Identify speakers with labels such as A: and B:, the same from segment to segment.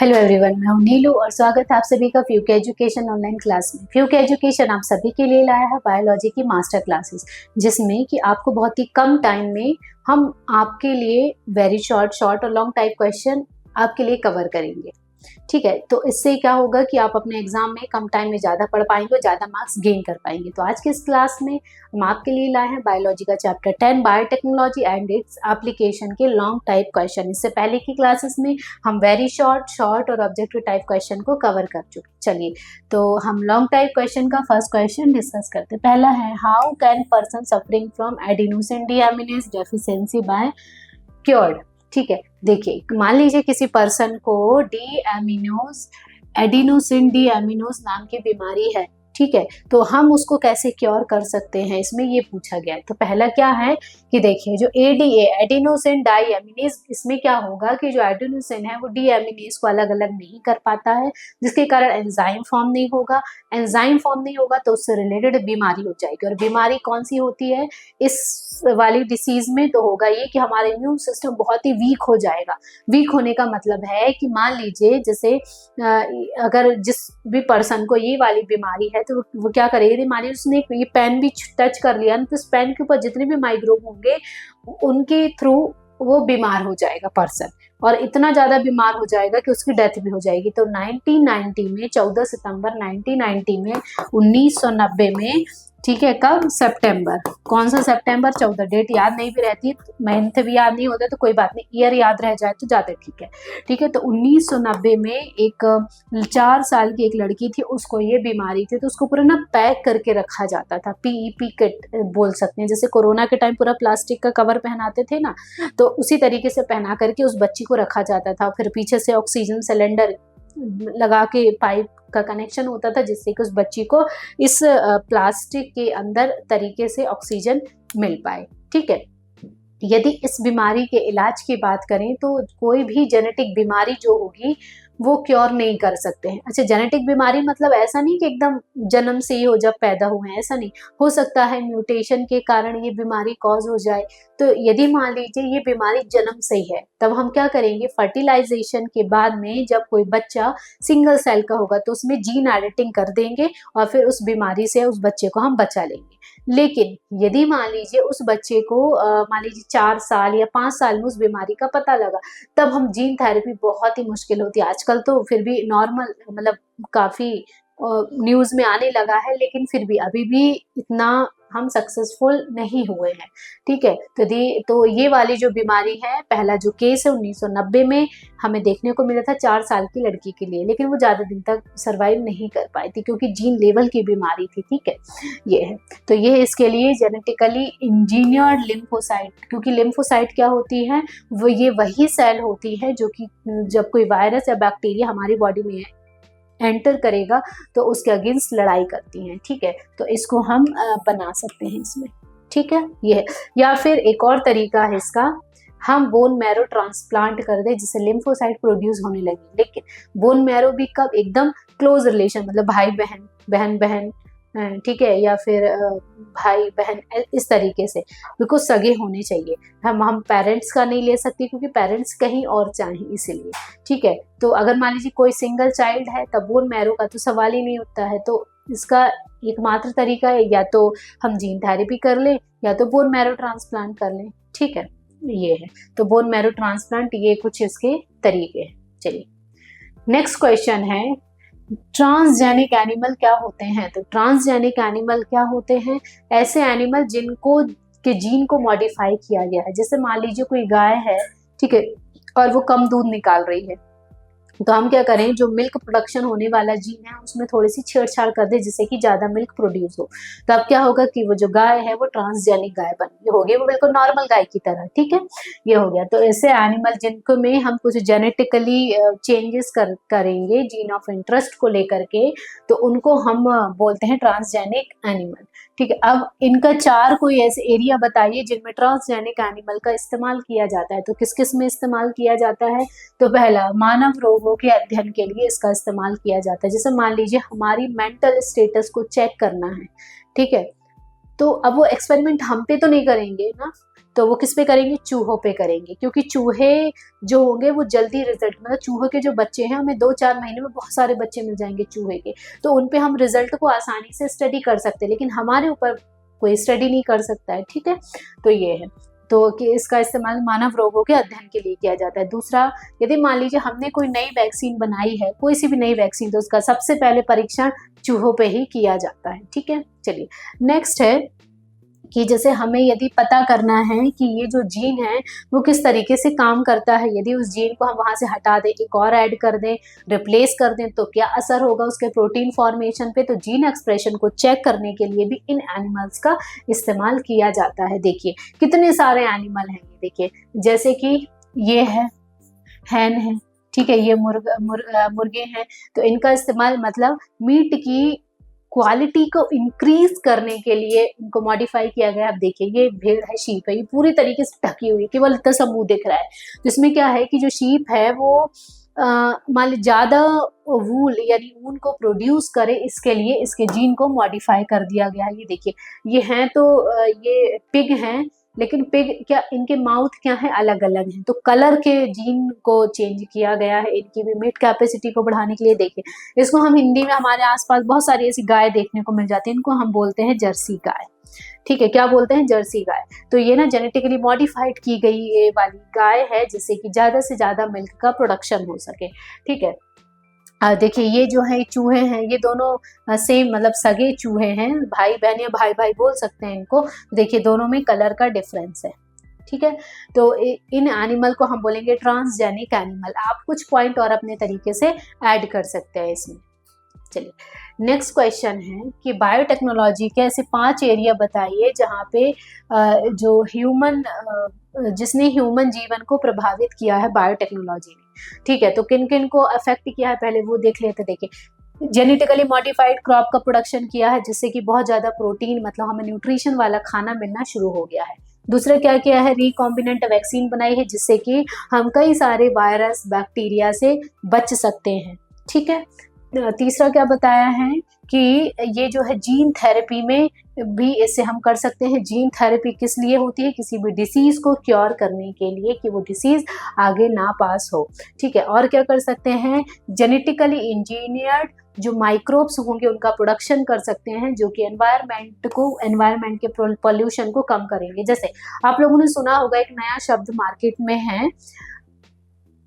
A: Hello everyone, मैं हूं नीलू और स्वागत है आप सभी का फ्यू के एजुकेशन ऑनलाइन क्लास में। फ्यू के एजुकेशन आप सभी के लिए लाया है बायोलॉजी की मास्टर क्लासेस, जिसमें कि आपको बहुत ही कम टाइम में हम आपके लिए वेरी शॉर्ट और लॉन्ग टाइप क्वेश्चन आपके लिए कवर करेंगे। ठीक है, तो इससे क्या होगा कि आप अपने एग्जाम में कम टाइम में ज़्यादा पढ़ पाएंगे और ज़्यादा मार्क्स गेन कर पाएंगे। तो आज के इस क्लास में हम आपके लिए लाए हैं बायोलॉजी का chapter 10 biotechnology and its application के लॉन्ग टाइप क्वेश्चन। इससे पहले की क्लासेस में हम वेरी शॉर्ट और ऑब्जेक्टिव टाइप क्वेश्चन को कवर कर चुके। चलिए, तो हम लॉन्ग टाइप क्वेश्चन का फर्स्ट क्वेश्चन डिस्कस करते हैं। पहला है, how can person suffering from adenosine deaminase deficiency by cured. ठीक है, देखिए मान लीजिए किसी पर्सन को एडिनोसिन डी एमिनोज नाम की बीमारी है। ठीक है, तो हम उसको कैसे क्योर कर सकते हैं, इसमें ये पूछा गया है। तो पहला क्या है कि देखिए जो एडीए एडिनोसिन डाई एमिनेज, इसमें क्या होगा कि जो एडिनोसिन है वो डी एमिनेज को अलग अलग नहीं कर पाता है, जिसके कारण एंजाइम फॉर्म नहीं होगा। एंजाइम फॉर्म नहीं होगा तो उससे रिलेटेड बीमारी हो जाएगी। और बीमारी कौन सी होती है इस वाली डिसीज में? तो होगा ये कि हमारा इम्यून सिस्टम बहुत ही वीक हो जाएगा। वीक होने का मतलब है कि मान लीजिए जैसे अगर जिस भी पर्सन को ये वाली बीमारी है तो वो क्या करेगी, मान लीजिए उसने ये पेन भी टच कर लिया ना, तो इस पेन के ऊपर जितने भी माइक्रोब होंगे उनके थ्रू वो बीमार हो जाएगा पर्सन, और इतना ज्यादा बीमार हो जाएगा कि उसकी डेथ भी हो जाएगी। तो 1990 में 14 सितंबर 1990 में 1990 में, ठीक है, कब? सितंबर। कौन सा सितंबर? 14। डेट याद नहीं भी रहती, मंथ भी याद नहीं होता तो कोई बात नहीं, ईयर याद रह जाए तो ज्यादा ठीक है। ठीक है, तो 1990 में एक 4 साल की एक लड़की थी, उसको ये बीमारी थी। तो उसको पूरा ना पैक करके रखा जाता था, पीईपी किट बोल सकते हैं, जैसे कोरोना के टाइम पूरा प्लास्टिक का कवर पहनाते थे ना, तो उसी तरीके से पहना करके उस बच्ची को रखा जाता था। फिर पीछे से ऑक्सीजन सिलेंडर लगा के पाइप का कनेक्शन होता था, जिससे कि उस बच्ची को इस प्लास्टिक के अंदर तरीके से ऑक्सीजन मिल पाए। ठीक है, यदि इस बीमारी के इलाज की बात करें तो कोई भी जेनेटिक बीमारी जो होगी वो क्योर नहीं कर सकते हैं। अच्छा, जेनेटिक बीमारी मतलब ऐसा नहीं कि एकदम जन्म से ही हो, जब पैदा हुए हैं, ऐसा नहीं हो सकता है। म्यूटेशन के कारण ये बीमारी कॉज हो जाए। तो यदि मान लीजिए ये बीमारी जन्म से ही है, तब हम क्या करेंगे, फर्टिलाइजेशन के बाद में जब कोई बच्चा सिंगल सेल का होगा तो उसमें जीन एडिटिंग कर देंगे और फिर उस बीमारी से उस बच्चे को हम बचा लेंगे। लेकिन यदि मान लीजिए उस बच्चे को मान लीजिए 4 साल या 5 साल में उस बीमारी का पता लगा, तब हम जीन थेरेपी बहुत ही मुश्किल होती है। आजकल तो फिर भी नॉर्मल, मतलब काफी न्यूज में आने लगा है, लेकिन फिर भी अभी भी इतना हम सक्सेसफुल नहीं हुए हैं। ठीक है, तो ये वाली जो बीमारी है, पहला जो केस है 1990 में हमें देखने को मिला था 4 साल की लड़की के लिए, लेकिन वो ज्यादा दिन तक सरवाइव नहीं कर पाई थी क्योंकि जीन लेवल की बीमारी थी। ठीक है, ये है। तो ये है इसके लिए जेनेटिकली इंजीनियर्ड लिम्फोसाइट, क्योंकि लिम्फोसाइट क्या होती है, वो ये वही सेल होती है जो कि जब कोई वायरस या बैक्टीरिया हमारी बॉडी में एंटर करेगा तो उसके अगेंस्ट लड़ाई करती हैं। ठीक है, तो इसको हम बना सकते हैं इसमें। ठीक है, ये है। या फिर एक और तरीका है इसका, हम बोन मैरो ट्रांसप्लांट कर दे जिससे लिम्फोसाइट प्रोड्यूस होने लगे। लेकिन बोन मैरो भी कब? एकदम क्लोज रिलेशन, मतलब भाई बहन, बहन बहन, ठीक है, या फिर भाई बहन, इस तरीके से बिल्कुल सगे होने चाहिए। हम पेरेंट्स का नहीं ले सकते क्योंकि पेरेंट्स कहीं और चाहिए, इसीलिए। ठीक है, तो अगर मान लीजिए कोई सिंगल चाइल्ड है तब बोन मैरो का तो सवाल ही नहीं उठता है। तो इसका एकमात्र तरीका है या तो हम जीन थेरेपी कर लें या तो बोन मैरो ट्रांसप्लांट कर लें। ठीक है, ये है। तो बोन मैरो ट्रांसप्लांट, ये कुछ इसके तरीके हैं। चलिए, नेक्स्ट क्वेश्चन है, ट्रांसजेनिक एनिमल क्या होते हैं? तो ट्रांसजेनिक एनिमल क्या होते हैं? ऐसे एनिमल जिनको के जीन को मॉडिफाई किया गया है। जैसे मान लीजिए कोई गाय है, ठीक है, और वो कम दूध निकाल रही है, तो हम क्या करें, जो मिल्क प्रोडक्शन होने वाला जीन है उसमें थोड़ी सी छेड़छाड़ कर दे जिससे कि ज्यादा मिल्क प्रोड्यूस हो। तो अब क्या होगा कि वो जो गाय है वो ट्रांसजेनिक गाय बन होगी, वो बिल्कुल नॉर्मल गाय की तरह। ठीक है, ये हो गया। तो ऐसे एनिमल जिनको में हम कुछ जेनेटिकली चेंजेस करेंगे जीन ऑफ इंटरेस्ट को लेकर के, तो उनको हम बोलते हैं ट्रांसजेनिक एनिमल। ठीक है, अब इनका 4 कोई ऐसे एरिया बताइए जिनमें ट्रांसजेनिक एनिमल का इस्तेमाल किया जाता है। तो किस किस में इस्तेमाल किया जाता है? तो पहला, मानव रोगों के अध्ययन के लिए इसका इस्तेमाल किया जाता है। जैसे मान लीजिए हमारी मेंटल स्टेटस को चेक करना है, ठीक है, तो अब वो एक्सपेरिमेंट हम पे तो नहीं करेंगे ना, तो वो किस पे करेंगे, चूहों पे करेंगे, क्योंकि चूहे जो होंगे वो जल्दी रिजल्ट, मतलब चूहों के जो बच्चे हैं हमें 2-4 महीने में बहुत सारे बच्चे मिल जाएंगे चूहे के, तो उन पे हम रिजल्ट को आसानी से स्टडी कर सकते हैं, लेकिन हमारे ऊपर कोई स्टडी नहीं कर सकता है। ठीक है, तो ये है, तो कि इसका इस्तेमाल मानव रोगों के अध्ययन के लिए किया जाता है। दूसरा, यदि मान लीजिए हमने कोई नई वैक्सीन बनाई है, कोई सी भी नई वैक्सीन, तो उसका सबसे पहले परीक्षण चूहों पे ही किया जाता है। ठीक है, चलिए नेक्स्ट है कि जैसे हमें यदि पता करना है कि ये जो जीन है वो किस तरीके से काम करता है, यदि उस जीन को हम वहाँ से हटा दें, एक और ऐड कर दें, रिप्लेस कर दें, तो क्या असर होगा उसके प्रोटीन फॉर्मेशन पे, तो जीन एक्सप्रेशन को चेक करने के लिए भी इन एनिमल्स का इस्तेमाल किया जाता है। देखिए कितने सारे एनिमल हैं, ये देखिए, जैसे कि ये है हैन है, ठीक है, ये मुर्गे हैं, तो इनका इस्तेमाल मतलब मीट की क्वालिटी को इंक्रीज करने के लिए इनको मॉडिफाई किया गया है। अब देखिए ये भेड़ है, शीप है, ये पूरी तरीके से ढकी हुई है, केवल इतना सा मुंह दिख रहा है, जिसमें क्या है कि जो शीप है वो मान ली ज्यादा वूल यानी ऊन को प्रोड्यूस करे, इसके लिए इसके जीन को मॉडिफाई कर दिया गया है। ये देखिए ये हैं तो ये पिग हैं, लेकिन पिग क्या इनके माउथ क्या है, अलग अलग हैं, तो कलर के जीन को चेंज किया गया है इनकी भी मीट कैपेसिटी को बढ़ाने के लिए। देखिए इसको हम हिंदी में हमारे आसपास बहुत सारी ऐसी गाय देखने को मिल जाती है, इनको हम बोलते हैं जर्सी गाय। ठीक है, क्या बोलते हैं, जर्सी गाय। तो ये ना जेनेटिकली मॉडिफाइड की गई ये वाली गाय है, जिससे कि ज्यादा से ज्यादा मिल्क का प्रोडक्शन हो सके। ठीक है, देखिए ये जो है चूहे हैं, ये दोनों सेम मतलब सगे चूहे हैं, भाई बहन या भाई भाई बोल सकते हैं इनको। देखिए दोनों में कलर का डिफरेंस है। ठीक है, तो इन एनिमल को हम बोलेंगे ट्रांसजेनिक एनिमल। आप कुछ पॉइंट और अपने तरीके से ऐड कर सकते हैं इसमें। चलिए नेक्स्ट क्वेश्चन है कि बायोटेक्नोलॉजी के ऐसे 5 एरिया बताइए जहाँ पे जो जिसने ह्यूमन जीवन को प्रभावित किया है बायोटेक्नोलॉजी ने। ठीक है, तो किन किन को अफेक्ट किया है पहले वो देख लेते। देखिए जेनेटिकली मॉडिफाइड क्रॉप का प्रोडक्शन किया है, जिससे कि बहुत ज्यादा प्रोटीन मतलब हमें न्यूट्रिशन वाला खाना मिलना शुरू हो गया है। दूसरा क्या किया है, रिकॉम्बिनेंट वैक्सीन बनाई है, जिससे कि हम कई सारे वायरस बैक्टीरिया से बच सकते हैं। ठीक है, तीसरा क्या बताया है कि ये जो है जीन थेरेपी में भी इसे हम कर सकते हैं। जीन थेरेपी किस लिए होती है, किसी भी डिसीज को क्योर करने के लिए कि वो डिसीज आगे ना पास हो। ठीक है, और क्या कर सकते हैं, जेनेटिकली इंजीनियर्ड जो माइक्रोब्स होंगे उनका प्रोडक्शन कर सकते हैं, जो कि एनवायरमेंट के पोल्यूशन को कम करेंगे। जैसे आप लोगों ने सुना होगा एक नया शब्द मार्केट में है,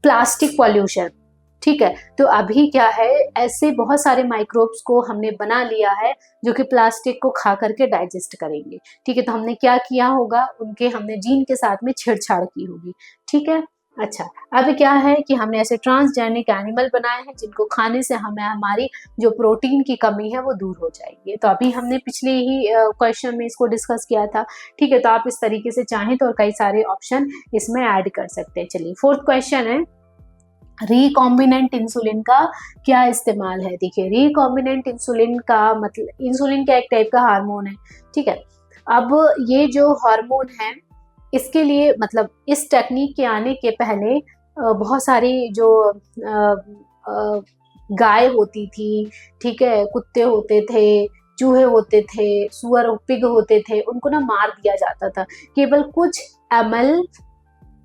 A: प्लास्टिक पॉल्यूशन। ठीक है, तो अभी क्या है, ऐसे बहुत सारे माइक्रोब्स को हमने बना लिया है जो कि प्लास्टिक को खा करके डाइजेस्ट करेंगे। ठीक है, तो हमने क्या किया होगा, उनके हमने जीन के साथ में छेड़छाड़ की होगी। ठीक है, अच्छा अब क्या है कि हमने ऐसे ट्रांसजेनिक एनिमल बनाए हैं जिनको खाने से हमें हमारी जो प्रोटीन की कमी है वो दूर हो जाएगी। तो अभी हमने पिछले ही क्वेश्चन में इसको डिस्कस किया था। ठीक है, तो आप इस तरीके से चाहें तो और कई सारे ऑप्शन इसमें ऐड कर सकते हैं। चलिए फोर्थ क्वेश्चन है, रिकॉम्बिनेंट इंसुलिन का क्या इस्तेमाल है। देखिए रिकॉम्बिनेंट इंसुलिन का मतलब इंसुलिन का एक टाइप का हार्मोन है। ठीक है, अब ये जो हार्मोन है इसके लिए मतलब इस टेक्निक के आने के पहले बहुत सारी जो गाय होती थी, ठीक है, कुत्ते होते थे, चूहे होते थे, सुअर पिग होते थे, उनको ना मार दिया जाता था केवल कुछ ml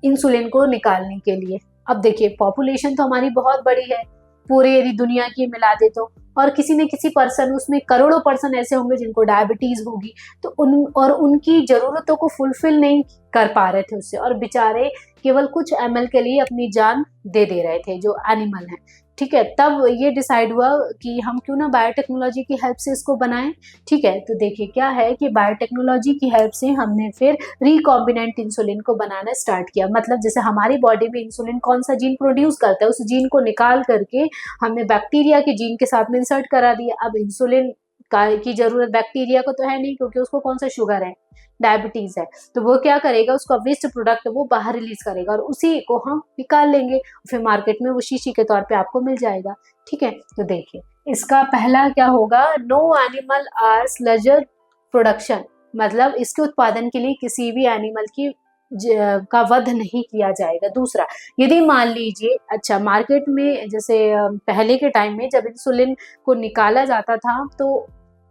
A: इंसुलिन को निकालने के लिए। अब देखिए पॉपुलेशन तो हमारी बहुत बड़ी है, पूरी यदि दुनिया की मिला दे तो, और किसी न किसी पर्सन उसमें करोड़ों पर्सन ऐसे होंगे जिनको डायबिटीज होगी, तो उनकी जरूरतों को फुलफिल नहीं कर पा रहे थे उससे, और बेचारे केवल कुछ ml के लिए अपनी जान दे रहे थे जो एनिमल हैं। ठीक है, तब ये डिसाइड हुआ कि हम क्यों ना बायोटेक्नोलॉजी की हेल्प से इसको बनाएं। ठीक है, तो देखिए क्या है कि बायोटेक्नोलॉजी की हेल्प से हमने फिर रिकॉम्बिनेंट इंसुलिन को बनाना स्टार्ट किया। मतलब जैसे हमारी बॉडी में इंसुलिन कौन सा जीन प्रोड्यूस करता है, उस जीन को निकाल करके हमने बैक्टीरिया के जीन के साथ में इंसर्ट करा दिया। अब इंसुलिन की जरूरत बैक्टीरिया को तो है नहीं, क्योंकि उसको कौन सा शुगर है, डायबिटीज है, तो वो क्या करेगा, उसका वेस्ट प्रोडक्ट वो बाहर रिलीज करेगा और उसी को हम निकाल लेंगे, फिर मार्केट में वो शीशी के तौर पे आपको मिल जाएगा। ठीक है, तो देखिए इसका पहला क्या होगा, नो एनिमल आर स्लजर प्रोडक्शन, मतलब इसके उत्पादन के लिए किसी भी एनिमल की का वध नहीं किया जाएगा। दूसरा, यदि मान लीजिए अच्छा मार्केट में जैसे पहले के टाइम में जब इंसुलिन को निकाला जाता था तो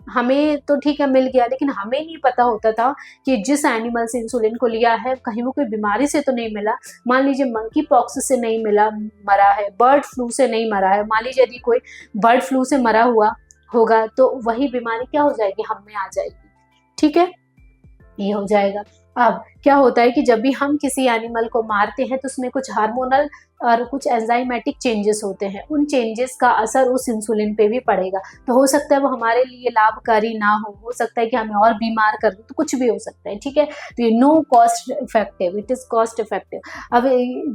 A: हमें तो ठीक है मिल गया, लेकिन हमें नहीं पता होता था कि जिस एनिमल से इंसुलिन को लिया है कहीं वो कोई बीमारी से तो नहीं मिला। मान लीजिए मंकी पॉक्स से नहीं मिला, मरा है, बर्ड फ्लू से नहीं मरा है। मान लीजिए यदि कोई बर्ड फ्लू से मरा हुआ होगा तो वही बीमारी क्या हो जाएगी, हम में आ जाएगी। ठीक है, ये हो जाएगा। अब क्या होता है कि जब भी हम किसी एनिमल को मारते हैं तो उसमें कुछ हार्मोनल और कुछ एंजाइमेटिक चेंजेस होते हैं, उन चेंजेस का असर उस इंसुलिन पे भी पड़ेगा। तो हो सकता है वो हमारे लिए लाभकारी ना हो सकता है कि हमें और बीमार कर दे, तो कुछ भी हो सकता है। ठीक है, तो ये no cost effective, it is cost effective. अब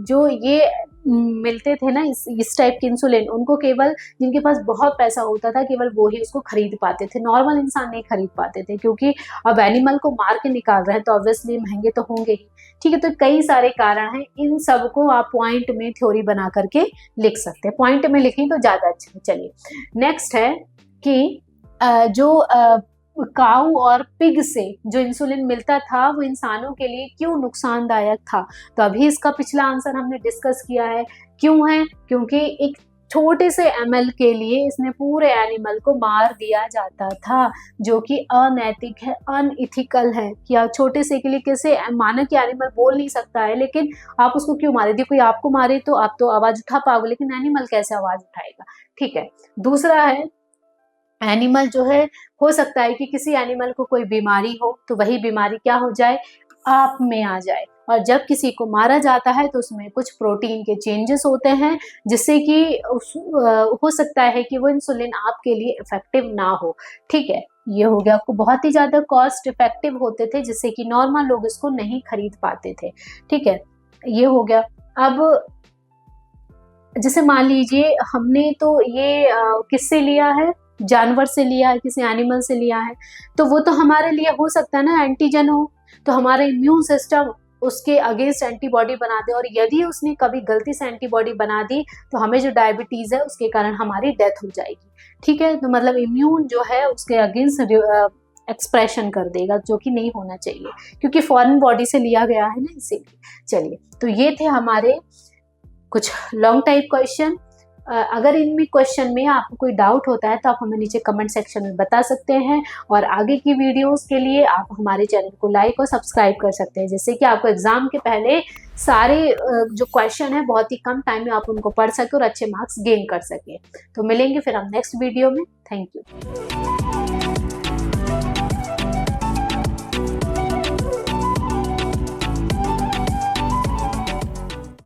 A: जो ये मिलते थे ना इस टाइप के इंसुलिन, उनको केवल जिनके पास बहुत पैसा होता था केवल वो ही उसको खरीद पाते थे, नॉर्मल इंसान नहीं खरीद पाते थे, क्योंकि अब एनिमल को मार के निकाल रहे हैं तो ऑब्वियसली महंगे तो होंगे ही। ठीक है, तो कई सारे कारण हैं, इन सब को आप पॉइंट में थ्योरी बना करके लिख सकते हैं, पॉइंट में लिखें तो ज्यादा अच्छा है। चलिए नेक्स्ट है कि जो काऊ और पिग से जो इंसुलिन मिलता था वो इंसानों के लिए क्यों नुकसानदायक था। तो अभी इसका पिछला आंसर हमने डिस्कस किया है। क्यों है, क्योंकि एक छोटे से ml के लिए इसने पूरे एनिमल को मार दिया जाता था, जो कि अनैतिक है, अनइथिकल है। कि आप छोटे से के लिए कैसे, माना कि एनिमल बोल नहीं सकता है लेकिन आप उसको क्यों मारे, यदि कोई आपको मारे तो आप तो आवाज उठा पाओगे, लेकिन एनिमल कैसे आवाज उठाएगा। ठीक है, दूसरा है एनिमल जो है, हो सकता है कि किसी एनिमल को कोई बीमारी हो तो वही बीमारी क्या हो जाए, आप में आ जाए। और जब किसी को मारा जाता है तो उसमें कुछ प्रोटीन के चेंजेस होते हैं जिससे कि हो सकता है कि वो इंसुलिन आपके लिए इफेक्टिव ना हो। ठीक है, ये हो गया, आपको बहुत ही ज्यादा कॉस्ट इफेक्टिव होते थे जिससे कि नॉर्मल लोग इसको नहीं खरीद पाते थे। ठीक है, ये हो गया। अब जैसे मान लीजिए हमने तो ये किससे लिया है, जानवर से लिया है, किसी एनिमल से लिया है, तो वो तो हमारे लिए हो सकता है ना एंटीजन हो, तो हमारा इम्यून सिस्टम उसके अगेंस्ट एंटीबॉडी बना दे, और यदि उसने कभी गलती से एंटीबॉडी बना दी तो हमें जो डायबिटीज है उसके कारण हमारी डेथ हो जाएगी। ठीक है, तो मतलब इम्यून जो है उसके अगेंस्ट एक्सप्रेशन कर देगा, जो कि नहीं होना चाहिए क्योंकि फॉरेन बॉडी से लिया गया है ना, इसीलिए। चलिए, तो ये थे हमारे कुछ लॉन्ग टाइप क्वेश्चन। अगर इनमें क्वेश्चन में आपको कोई डाउट होता है तो आप हमें नीचे कमेंट सेक्शन में बता सकते हैं, और आगे की वीडियोस के लिए आप हमारे चैनल को लाइक और सब्सक्राइब कर सकते हैं, जिससे कि आपको एग्जाम के पहले सारे जो क्वेश्चन है बहुत ही कम टाइम में आप उनको पढ़ सके और अच्छे मार्क्स गेन कर सके। तो मिलेंगे फिर हम नेक्स्ट वीडियो में। Thank you.